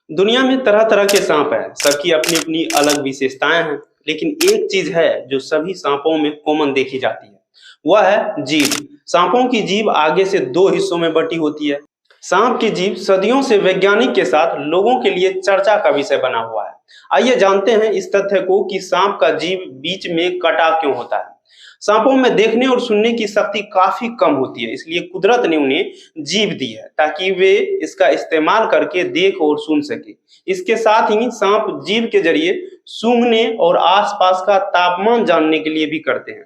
दुनिया में तरह तरह के सांप हैं। सबकी अपनी अपनी अलग विशेषताएं हैं। लेकिन एक चीज है जो सभी सांपों में कॉमन देखी जाती है। वह है जीभ। सांपों की जीभ आगे से दो हिस्सों में बटी होती है। सांप की जीभ सदियों से वैज्ञानिक के साथ लोगों के लिए चर्चा का विषय बना हुआ है। आइए जानते हैं इस तथ्य को कि सांप का जीभ बीच में कटा क्यों होता है। सांपों में देखने और सुनने की शक्ति काफी कम होती है, इसलिए कुदरत ने उन्हें जीभ दी है ताकि वे इसका इस्तेमाल करके देख और सुन सके। इसके साथ ही सांप जीभ के जरिए सूंघने और आसपास का तापमान जानने के लिए भी करते हैं।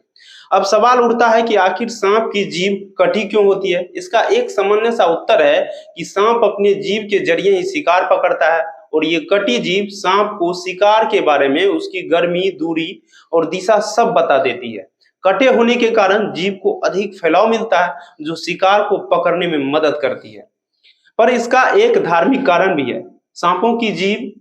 अब सवाल उठता है कि आखिर सांप की जीभ कटी क्यों होती है। इसका एक सामान्य सा उत्तर है कि सांप अपने जीभ के जरिए ही शिकार पकड़ता है और ये कटी जीभ सांप को शिकार के बारे में उसकी गर्मी, दूरी और दिशा सब बता देती है। कटे होने के कारण जीभ को अधिक फैलाव मिलता है जो शिकार को पकड़ने में मदद करती है। पर इसका एक धार्मिक कारण भी है। सांपों की जीभ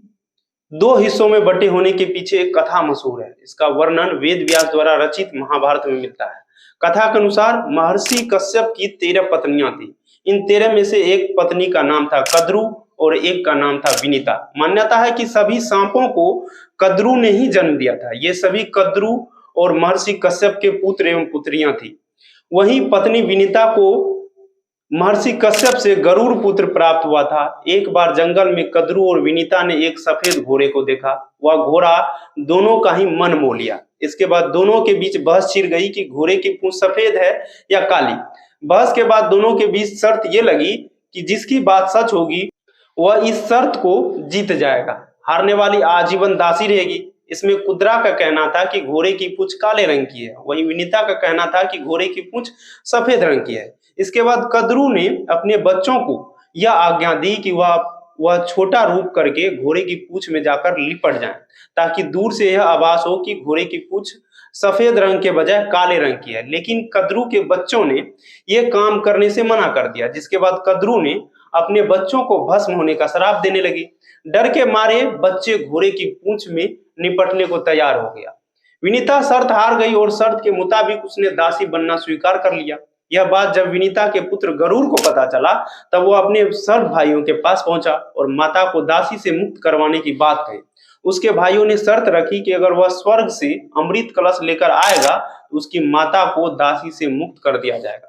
दो हिस्सों में बटे होने के पीछे एक कथा मशहूर है। इसका वर्णन वेद व्यास द्वारा रचित महाभारत में मिलता है। कथा के अनुसार महर्षि कश्यप की 13 पत्नियां थी। इन 13 में से एक पत्नी का नाम था कद्रु और एक का नाम था विनीता। मान्यता है कि सभी सांपों को कद्रु ने ही जन्म दिया था। ये सभी कद्रु और महर्षि कश्यप के पुत्र एवं पुत्रियां थी। वहीं पत्नी विनीता को महर्षि कश्यप से गरुड़ पुत्र प्राप्त हुआ था। एक बार जंगल में कद्रु और विनीता ने एक सफेद घोड़े को देखा। वह घोड़ा दोनों का ही मन मोह लिया। इसके बाद दोनों के बीच बहस छिड़ गई कि घोड़े की पूंछ सफेद है या काली। बहस के बाद दोनों के बीच शर्त ये लगी कि जिसकी बात सच होगी वह इस शर्त को जीत जाएगा। हारने वाली आजीवन दासी रहेगी। इसमें कुद्रा का कहना था कि घोड़े की पूंछ काले रंग की है, वहीं विनीता का कहना था कि घोड़े की पूंछ सफेद रंग की है। इसके बाद कद्रु ने अपने बच्चों को यह आज्ञा दी कि वह छोटा रूप करके घोड़े की पूंछ में जाकर लिपट जाएं, ताकि दूर से यह आभास हो कि घोड़े की पूंछ सफेद रंग के बजाय काले रंग की है। लेकिन कद्रु के बच्चों ने यह काम करने से मना कर दिया, जिसके बाद कद्रु ने अपने बच्चों को भस्म होने का श्राप देने लगी। डर के मारे बच्चे घोड़े की पूंछ में निपटने को तैयार हो गया। विनीता शर्त हार गई और शर्त के मुताबिक उसने दासी बनना स्वीकार कर लिया। यह बात जब विनीता के पुत्र गरुड़ को पता चला तब वो अपने सर्प भाइयों के पास पहुंचा और माता को दासी से मुक्त करवाने की बात कही। उसके भाइयों ने शर्त रखी कि अगर वह स्वर्ग से अमृत कलश लेकर आएगा तो उसकी माता को दासी से मुक्त कर दिया जाएगा।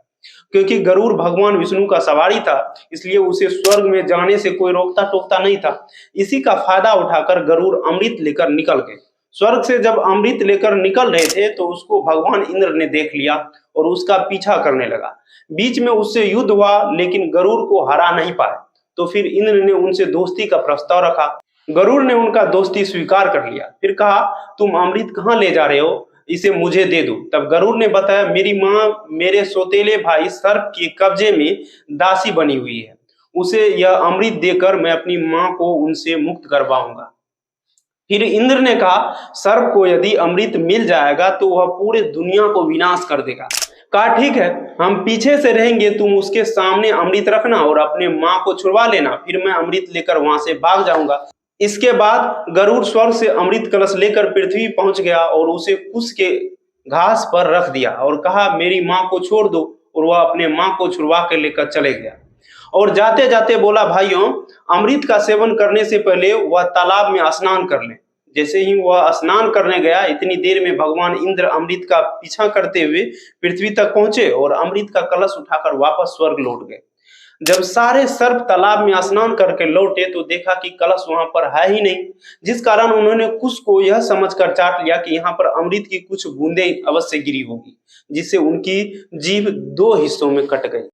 क्योंकि गरुड़ भगवान विष्णु का सवारी था, इसलिए उसे स्वर्ग में जाने से कोई रोकता टोकता नहीं था। इसी का फायदा उठाकर गरुड़ अमृत लेकर निकल गए। स्वर्ग से जब अमृत लेकर निकल रहे थे तो उसको भगवान इंद्र ने देख लिया और उसका पीछा करने लगा। बीच में उससे युद्ध हुआ लेकिन गरुड़ को हरा नहीं पाए। तो फिर इंद्र ने उनसे दोस्ती का प्रस्ताव रखा। गरुड़ ने उनका दोस्ती स्वीकार कर लिया। फिर कहा, तुम अमृत कहाँ ले जा रहे हो, इसे मुझे दे दो। तब गरुड़ ने बताया, मेरी माँ मेरे सौतेले भाई सर्प के कब्जे में दासी बनी हुई है। उसे यह अमृत देकर मैं अपनी माँ को उनसे मुक्त करवाऊंगा। फिर इंद्र ने कहा, सर्प को यदि अमृत मिल जाएगा तो वह पूरे दुनिया को विनाश कर देगा। कहा, ठीक है, हम पीछे से रहेंगे, तुम उसके सामने अमृत रखना और अपने माँ को छुड़वा लेना, फिर मैं अमृत लेकर वहां से भाग जाऊंगा। इसके बाद गरुड़ स्वर्ग से अमृत कलश लेकर पृथ्वी पहुंच गया और उसे कुश के घास पर रख दिया और कहा, मेरी माँ को छोड़ दो। और वह अपने माँ को छुड़वा कर लेकर चले गया और जाते जाते बोला, भाइयों, अमृत का सेवन करने से पहले वह तालाब में स्नान कर ले। जैसे ही वह स्नान करने गया, इतनी देर में भगवान इंद्र अमृत का पीछा करते हुए पृथ्वी तक पहुंचे और अमृत का कलश उठाकर वापस स्वर्ग लौट गए। जब सारे सर्प तालाब में स्नान करके लौटे तो देखा कि कलश वहां पर है ही नहीं, जिस कारण उन्होंने कुश को यह समझकर चाट लिया कि यहाँ पर अमृत की कुछ बूंदें अवश्य गिरी होगी, जिससे उनकी जीभ दो हिस्सों में कट गई।